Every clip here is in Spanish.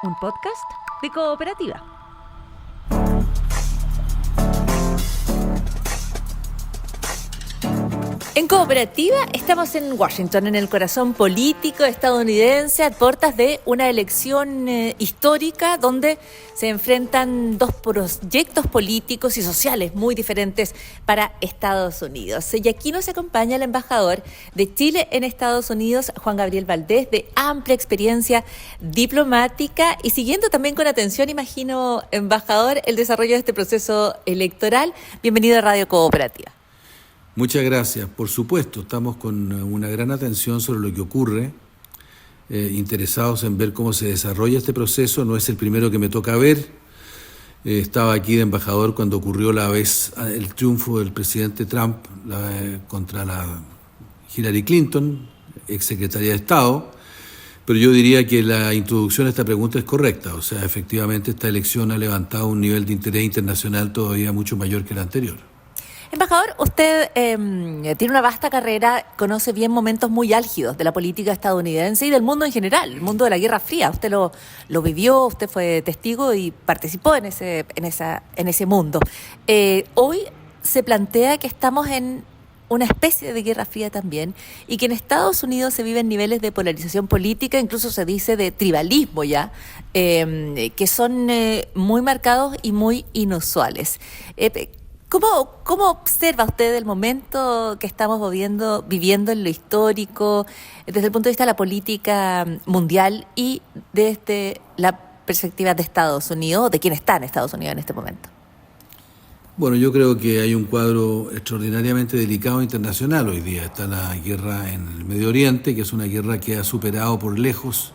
un podcast de Cooperativa. En Cooperativa estamos en Washington, en el corazón político estadounidense, a puertas de una elección histórica donde se enfrentan dos proyectos políticos y sociales muy diferentes para Estados Unidos. Y aquí nos acompaña el embajador de Chile en Estados Unidos, Juan Gabriel Valdés, de amplia experiencia diplomática y siguiendo también con atención, imagino, embajador, el desarrollo de este proceso electoral. Bienvenido a Radio Cooperativa. Muchas gracias. Por supuesto, estamos con una gran atención sobre lo que ocurre, interesados en ver cómo se desarrolla este proceso. No es el primero que me toca ver. Estaba aquí de embajador cuando ocurrió el triunfo del presidente Trump contra la Hillary Clinton, exsecretaria de Estado. Pero yo diría que la introducción a esta pregunta es correcta. O sea, efectivamente esta elección ha levantado un nivel de interés internacional todavía mucho mayor que el anterior. Embajador, usted tiene una vasta carrera, conoce bien momentos muy álgidos de la política estadounidense y del mundo en general, el mundo de la Guerra Fría. Usted lo vivió, usted fue testigo y participó en ese mundo. Hoy se plantea que estamos en una especie de Guerra Fría también y que en Estados Unidos se viven niveles de polarización política, incluso se dice de tribalismo ya, que son muy marcados y muy inusuales. ¿Cómo observa usted el momento que estamos viviendo en lo histórico, desde el punto de vista de la política mundial y desde la perspectiva de Estados Unidos, de quién está en Estados Unidos en este momento? Bueno, yo creo que hay un cuadro extraordinariamente delicado internacional hoy día. Está la guerra en el Medio Oriente, que es una guerra que ha superado por lejos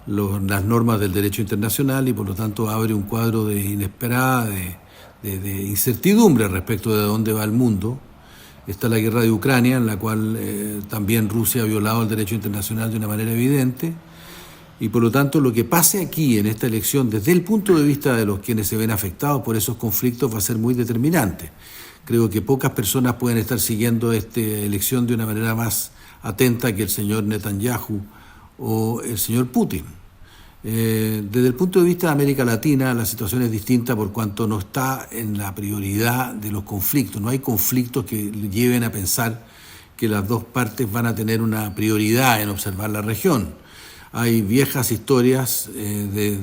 las normas del derecho internacional y por lo tanto abre un cuadro de inesperada, de incertidumbre respecto de dónde va el mundo. Está la guerra de Ucrania, en la cual también Rusia ha violado el derecho internacional de una manera evidente. Y por lo tanto, lo que pase aquí en esta elección, desde el punto de vista de los quienes se ven afectados por esos conflictos, va a ser muy determinante. Creo que pocas personas pueden estar siguiendo esta elección de una manera más atenta que el señor Netanyahu o el señor Putin. Desde el punto de vista de América Latina, la situación es distinta por cuanto no está en la prioridad de los conflictos. No hay conflictos que lleven a pensar que las dos partes van a tener una prioridad en observar la región. Hay viejas historias de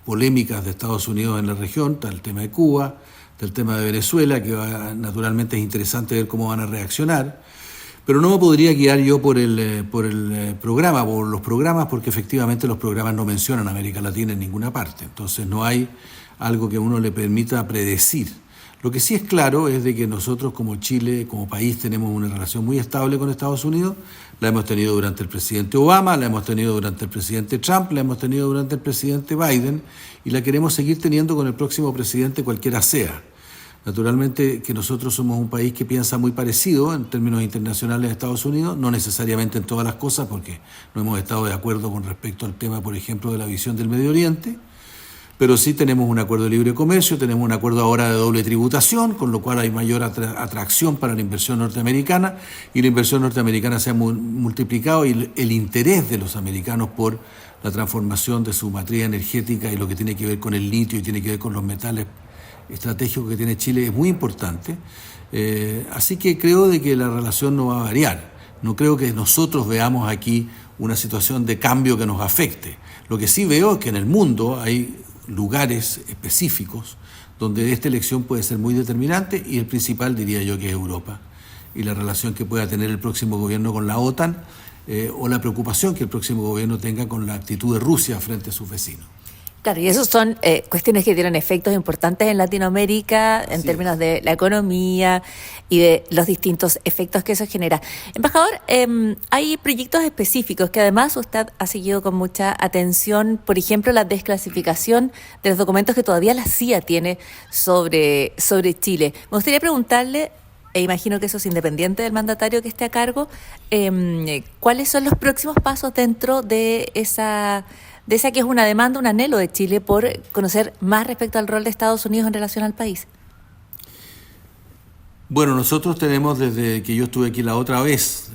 polémicas de Estados Unidos en la región, está el tema de Cuba, está el tema de Venezuela, que naturalmente es interesante ver cómo van a reaccionar. Pero no me podría guiar yo por los programas, porque efectivamente los programas no mencionan a América Latina en ninguna parte. Entonces no hay algo que a uno le permita predecir. Lo que sí es claro es de que nosotros como Chile, como país, tenemos una relación muy estable con Estados Unidos. La hemos tenido durante el presidente Obama, la hemos tenido durante el presidente Trump, la hemos tenido durante el presidente Biden y la queremos seguir teniendo con el próximo presidente, cualquiera sea. Naturalmente que nosotros somos un país que piensa muy parecido en términos internacionales a Estados Unidos, no necesariamente en todas las cosas, porque no hemos estado de acuerdo con respecto al tema, por ejemplo, de la visión del Medio Oriente, pero sí tenemos un acuerdo de libre comercio, tenemos un acuerdo ahora de doble tributación, con lo cual hay mayor atracción para la inversión norteamericana, y la inversión norteamericana se ha multiplicado y el interés de los americanos por la transformación de su matriz energética y lo que tiene que ver con el litio y tiene que ver con los metales estratégico que tiene Chile es muy importante, así que creo de que la relación no va a variar. No creo que nosotros veamos aquí una situación de cambio que nos afecte. Lo que sí veo es que en el mundo hay lugares específicos donde esta elección puede ser muy determinante y el principal diría yo que es Europa y la relación que pueda tener el próximo gobierno con la OTAN o la preocupación que el próximo gobierno tenga con la actitud de Rusia frente a sus vecinos. Claro, y esos son cuestiones que tienen efectos importantes en Latinoamérica en términos de la economía y de los distintos efectos que eso genera. Embajador, hay proyectos específicos que además usted ha seguido con mucha atención, por ejemplo, la desclasificación de los documentos que todavía la CIA tiene sobre Chile. Me gustaría preguntarle, e imagino que eso es independiente del mandatario que esté a cargo, ¿cuáles son los próximos pasos dentro de esa que es una demanda, un anhelo de Chile por conocer más respecto al rol de Estados Unidos en relación al país? Bueno, nosotros tenemos desde que yo estuve aquí la otra vez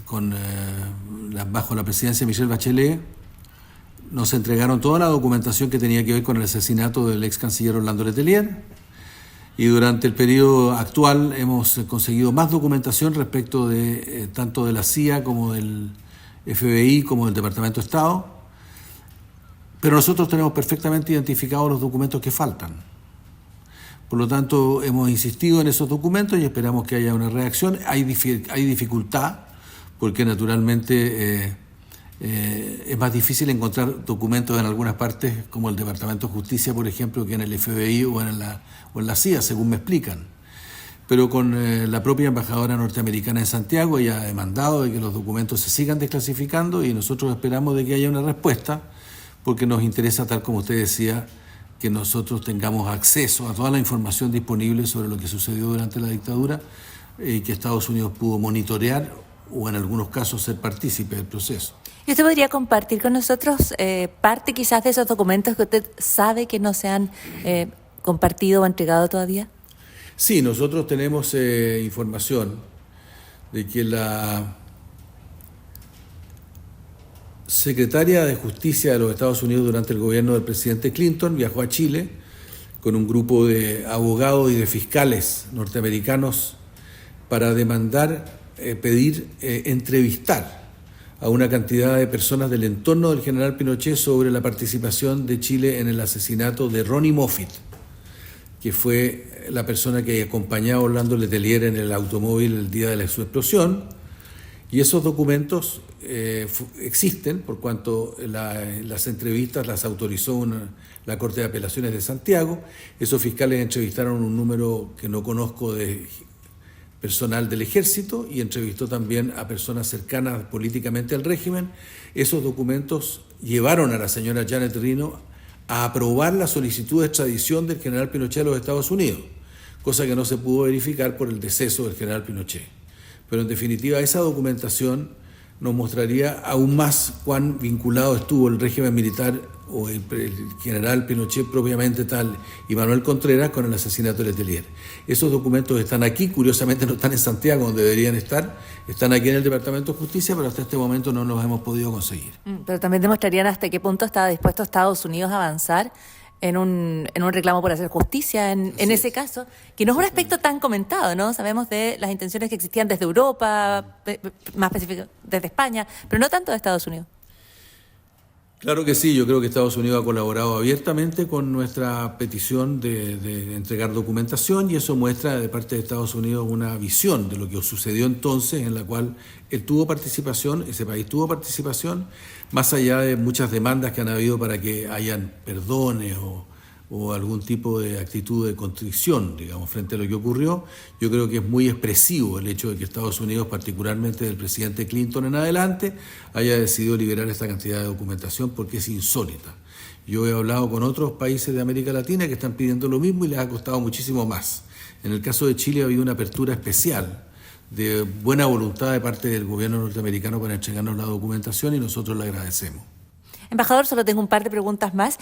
bajo la presidencia de Michelle Bachelet, nos entregaron toda la documentación que tenía que ver con el asesinato del ex canciller Orlando Letelier, y durante el periodo actual hemos conseguido más documentación respecto de tanto de la CIA como del FBI como del Departamento de Estado, pero nosotros tenemos perfectamente identificados los documentos que faltan. Por lo tanto, hemos insistido en esos documentos y esperamos que haya una reacción. Hay dificultad, porque naturalmente es más difícil encontrar documentos en algunas partes, como el Departamento de Justicia, por ejemplo, que en el FBI o en la CIA, según me explican. Pero con la propia embajadora norteamericana en Santiago, ella ha demandado de que los documentos se sigan desclasificando y nosotros esperamos de que haya una respuesta, porque nos interesa, tal como usted decía, que nosotros tengamos acceso a toda la información disponible sobre lo que sucedió durante la dictadura y que Estados Unidos pudo monitorear o en algunos casos ser partícipe del proceso. ¿Y usted podría compartir con nosotros parte quizás de esos documentos que usted sabe que no se han compartido o entregado todavía? Sí, nosotros tenemos información de que la secretaria de Justicia de los Estados Unidos durante el gobierno del presidente Clinton viajó a Chile con un grupo de abogados y de fiscales norteamericanos para demandar, pedir entrevistar a una cantidad de personas del entorno del general Pinochet sobre la participación de Chile en el asesinato de Ronnie Moffitt, que fue la persona que acompañaba a Orlando Letelier en el automóvil el día de su explosión. Y esos documentos existen por cuanto las entrevistas las autorizó la Corte de Apelaciones de Santiago. Esos fiscales entrevistaron un número que no conozco de personal del Ejército y entrevistó también a personas cercanas políticamente al régimen. Esos documentos llevaron a la señora Janet Reno a aprobar la solicitud de extradición del general Pinochet a los Estados Unidos, cosa que no se pudo verificar por el deceso del general Pinochet. Pero en definitiva esa documentación nos mostraría aún más cuán vinculado estuvo el régimen militar o el general Pinochet propiamente tal y Manuel Contreras con el asesinato de Letelier. Esos documentos están aquí, curiosamente no están en Santiago donde deberían estar, están aquí en el Departamento de Justicia, pero hasta este momento no los hemos podido conseguir. Pero también demostrarían hasta qué punto estaba dispuesto Estados Unidos a avanzar en un reclamo por hacer justicia en ese caso, que no es un aspecto tan comentado, ¿no? Sabemos de las intenciones que existían desde Europa, más específico desde España, pero no tanto de Estados Unidos. Claro que sí, yo creo que Estados Unidos ha colaborado abiertamente con nuestra petición de entregar documentación y eso muestra de parte de Estados Unidos una visión de lo que sucedió entonces en la cual él tuvo participación, ese país tuvo participación, más allá de muchas demandas que han habido para que hayan perdones o algún tipo de actitud de contrición, digamos, frente a lo que ocurrió. Yo creo que es muy expresivo el hecho de que Estados Unidos, particularmente del presidente Clinton en adelante, haya decidido liberar esta cantidad de documentación porque es insólita. Yo he hablado con otros países de América Latina que están pidiendo lo mismo y les ha costado muchísimo más. En el caso de Chile ha habido una apertura especial de buena voluntad de parte del gobierno norteamericano para entregarnos la documentación y nosotros le agradecemos. Embajador, solo tengo un par de preguntas más.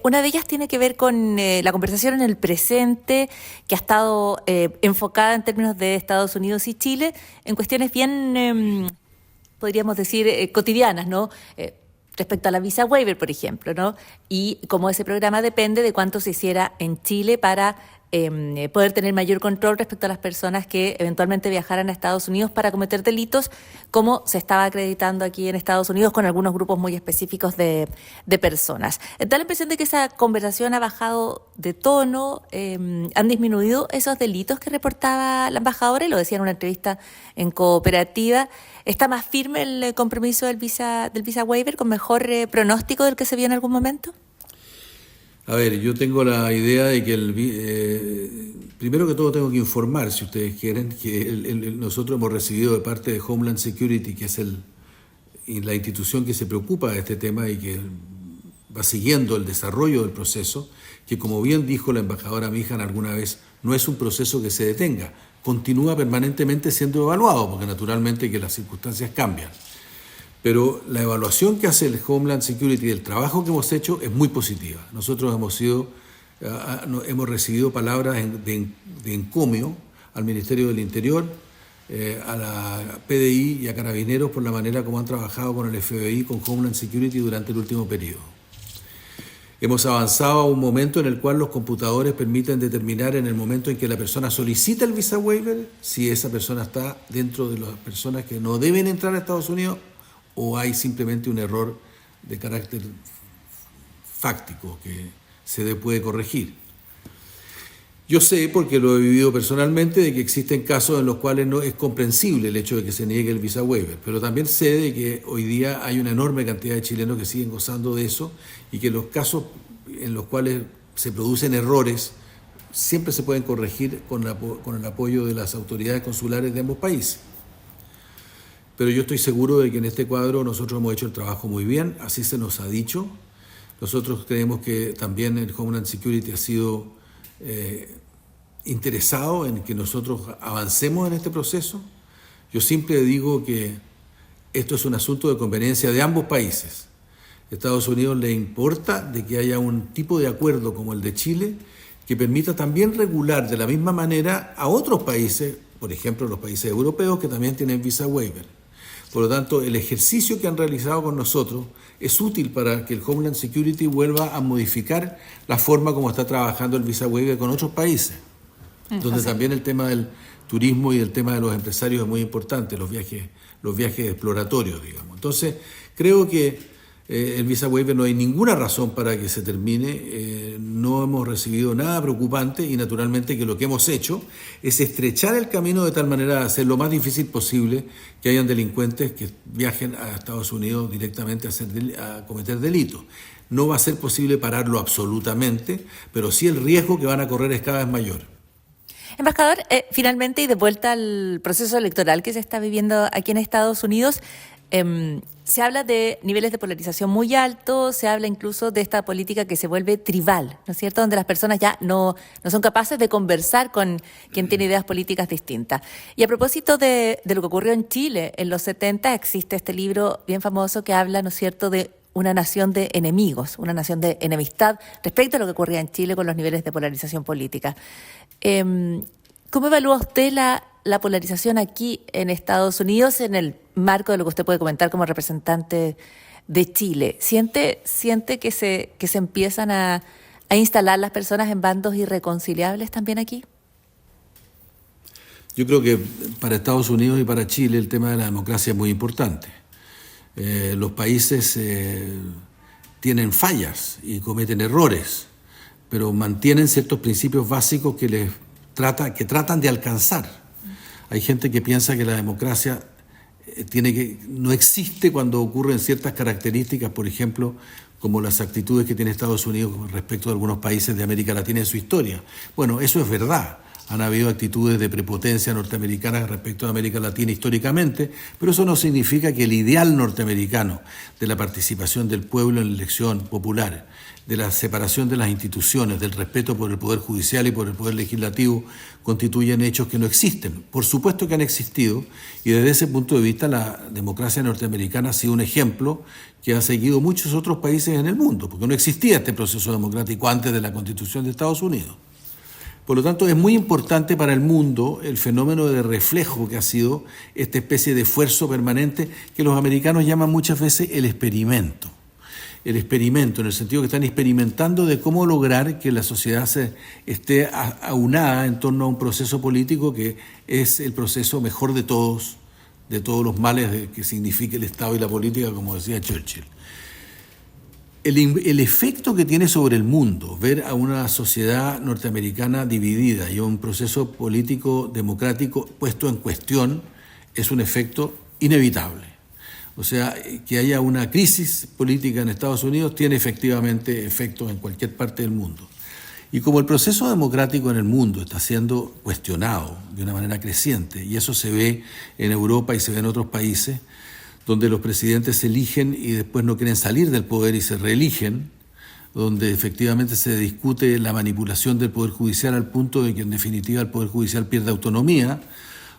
Una de ellas tiene que ver con la conversación en el presente, que ha estado enfocada en términos de Estados Unidos y Chile, en cuestiones bien, podríamos decir, cotidianas, ¿no? Respecto a la visa waiver, por ejemplo, ¿no? Y cómo ese programa depende de cuánto se hiciera en Chile para poder tener mayor control respecto a las personas que eventualmente viajaran a Estados Unidos para cometer delitos, como se estaba acreditando aquí en Estados Unidos con algunos grupos muy específicos de personas. Da la impresión de que esa conversación ha bajado de tono, han disminuido esos delitos que reportaba la embajadora, y lo decía en una entrevista en Cooperativa. ¿Está más firme el compromiso del visa waiver, con mejor pronóstico del que se vio en algún momento? A ver, yo tengo la idea de que primero que todo tengo que informar, si ustedes quieren, que nosotros hemos recibido de parte de Homeland Security, que es la institución que se preocupa de este tema y que va siguiendo el desarrollo del proceso, que como bien dijo la embajadora Mijan alguna vez, no es un proceso que se detenga, continúa permanentemente siendo evaluado, porque naturalmente que las circunstancias cambian. Pero la evaluación que hace el Homeland Security del trabajo que hemos hecho es muy positiva. Nosotros hemos recibido palabras de encomio al Ministerio del Interior, a la PDI y a Carabineros por la manera como han trabajado con el FBI, con Homeland Security durante el último periodo. Hemos avanzado a un momento en el cual los computadores permiten determinar en el momento en que la persona solicita el visa waiver si esa persona está dentro de las personas que no deben entrar a Estados Unidos o hay simplemente un error de carácter fáctico que se puede corregir. Yo sé, porque lo he vivido personalmente, de que existen casos en los cuales no es comprensible el hecho de que se niegue el visa waiver, pero también sé de que hoy día hay una enorme cantidad de chilenos que siguen gozando de eso y que los casos en los cuales se producen errores siempre se pueden corregir con el apoyo de las autoridades consulares de ambos países. Pero yo estoy seguro de que en este cuadro nosotros hemos hecho el trabajo muy bien, así se nos ha dicho. Nosotros creemos que también el Homeland Security ha sido interesado en que nosotros avancemos en este proceso. Yo siempre digo que esto es un asunto de conveniencia de ambos países. A Estados Unidos le importa de que haya un tipo de acuerdo como el de Chile que permita también regular de la misma manera a otros países, por ejemplo los países europeos que también tienen visa waiver. Por lo tanto, el ejercicio que han realizado con nosotros es útil para que el Homeland Security vuelva a modificar la forma como está trabajando el visa waiver con otros países, donde también el tema del turismo y el tema de los empresarios es muy importante, los viajes exploratorios, digamos. Entonces, creo que el visa waiver no hay ninguna razón para que se termine, no hemos recibido nada preocupante y naturalmente que lo que hemos hecho es estrechar el camino de tal manera de hacer lo más difícil posible que hayan delincuentes que viajen a Estados Unidos directamente a cometer delitos. No va a ser posible pararlo absolutamente, pero sí el riesgo que van a correr es cada vez mayor. Embajador, finalmente y de vuelta al proceso electoral que se está viviendo aquí en Estados Unidos, se habla de niveles de polarización muy altos, se habla incluso de esta política que se vuelve tribal, ¿no es cierto?, donde las personas ya no son capaces de conversar con quien tiene ideas políticas distintas. Y a propósito de lo que ocurrió en Chile en los 70, existe este libro bien famoso que habla, ¿no es cierto?, de una nación de enemigos, una nación de enemistad respecto a lo que ocurría en Chile con los niveles de polarización política. ¿Cómo evalúa usted la polarización aquí en Estados Unidos en el marco de lo que usted puede comentar como representante de Chile? ¿Siente que se empiezan a instalar las personas en bandos irreconciliables también aquí? Yo creo que para Estados Unidos y para Chile el tema de la democracia es muy importante. Los países tienen fallas y cometen errores, pero mantienen ciertos principios básicos que tratan de alcanzar. Hay gente que piensa que la democracia no existe cuando ocurren ciertas características, por ejemplo, como las actitudes que tiene Estados Unidos respecto a algunos países de América Latina en su historia. Bueno, eso es verdad. Han habido actitudes de prepotencia norteamericana respecto a América Latina históricamente, pero eso no significa que el ideal norteamericano de la participación del pueblo en la elección popular, de la separación de las instituciones, del respeto por el Poder Judicial y por el Poder Legislativo, constituyen hechos que no existen. Por supuesto que han existido, y desde ese punto de vista la democracia norteamericana ha sido un ejemplo que ha seguido muchos otros países en el mundo, porque no existía este proceso democrático antes de la Constitución de Estados Unidos. Por lo tanto, es muy importante para el mundo el fenómeno de reflejo que ha sido esta especie de esfuerzo permanente que los americanos llaman muchas veces el experimento. El experimento, en el sentido que están experimentando de cómo lograr que la sociedad esté aunada en torno a un proceso político que es el proceso mejor de todos los males que significa el Estado y la política, como decía Churchill. El efecto que tiene sobre el mundo ver a una sociedad norteamericana dividida y a un proceso político democrático puesto en cuestión es un efecto inevitable. O sea, que haya una crisis política en Estados Unidos tiene efectivamente efectos en cualquier parte del mundo. Y como el proceso democrático en el mundo está siendo cuestionado de una manera creciente, y eso se ve en Europa y se ve en otros países, donde los presidentes se eligen y después no quieren salir del poder y se reeligen, donde efectivamente se discute la manipulación del Poder Judicial al punto de que en definitiva el Poder Judicial pierde autonomía,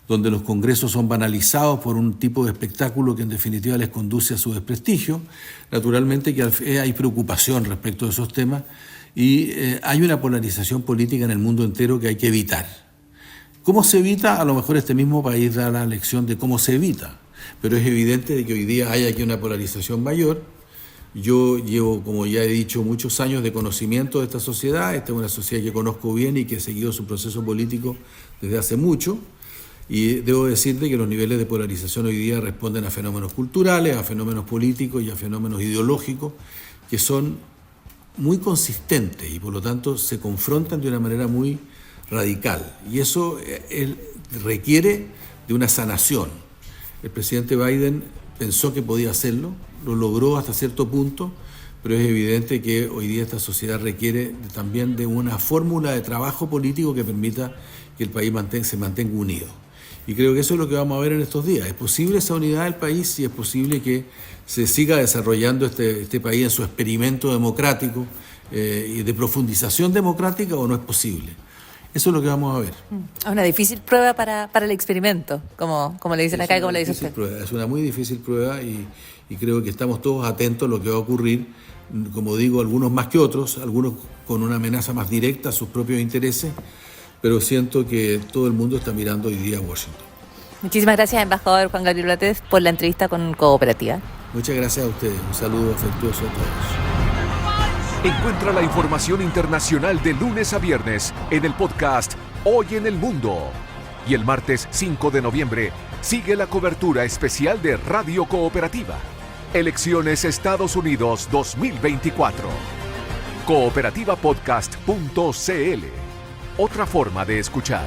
donde los congresos son banalizados por un tipo de espectáculo que en definitiva les conduce a su desprestigio. Naturalmente que hay preocupación respecto de esos temas y hay una polarización política en el mundo entero que hay que evitar. ¿Cómo se evita? A lo mejor este mismo país da la lección de cómo se evita. Pero es evidente de que hoy día hay aquí una polarización mayor, Yo llevo, como ya he dicho, muchos años de conocimiento de esta sociedad. Esta es una sociedad que conozco bien y que he seguido su proceso político desde hace mucho. Y debo decirte que los niveles de polarización hoy día responden a fenómenos culturales, a fenómenos políticos y a fenómenos ideológicos que son muy consistentes y por lo tanto se confrontan de una manera muy radical. Y eso requiere de una sanación. El presidente Biden pensó que podía hacerlo, lo logró hasta cierto punto, pero es evidente que hoy día esta sociedad requiere también de una fórmula de trabajo político que permita que el país se mantenga unido. Y creo que eso es lo que vamos a ver en estos días. ¿Es posible esa unidad del país y es posible que se siga desarrollando este país en su experimento democrático y de profundización democrática o no es posible? Eso es lo que vamos a ver. Es una difícil prueba para el experimento, como le dicen acá y como le dice usted. Es una muy difícil prueba y creo que estamos todos atentos a lo que va a ocurrir, como digo, algunos más que otros, algunos con una amenaza más directa a sus propios intereses, pero siento que todo el mundo está mirando hoy día a Washington. Muchísimas gracias, embajador Juan Gabriel Blattes, por la entrevista con Cooperativa. Muchas gracias a ustedes. Un saludo afectuoso a todos. Encuentra la información internacional de lunes a viernes en el podcast Hoy en el Mundo. Y el martes 5 de noviembre sigue la cobertura especial de Radio Cooperativa. Elecciones Estados Unidos 2024. Cooperativapodcast.cl. Otra forma de escuchar.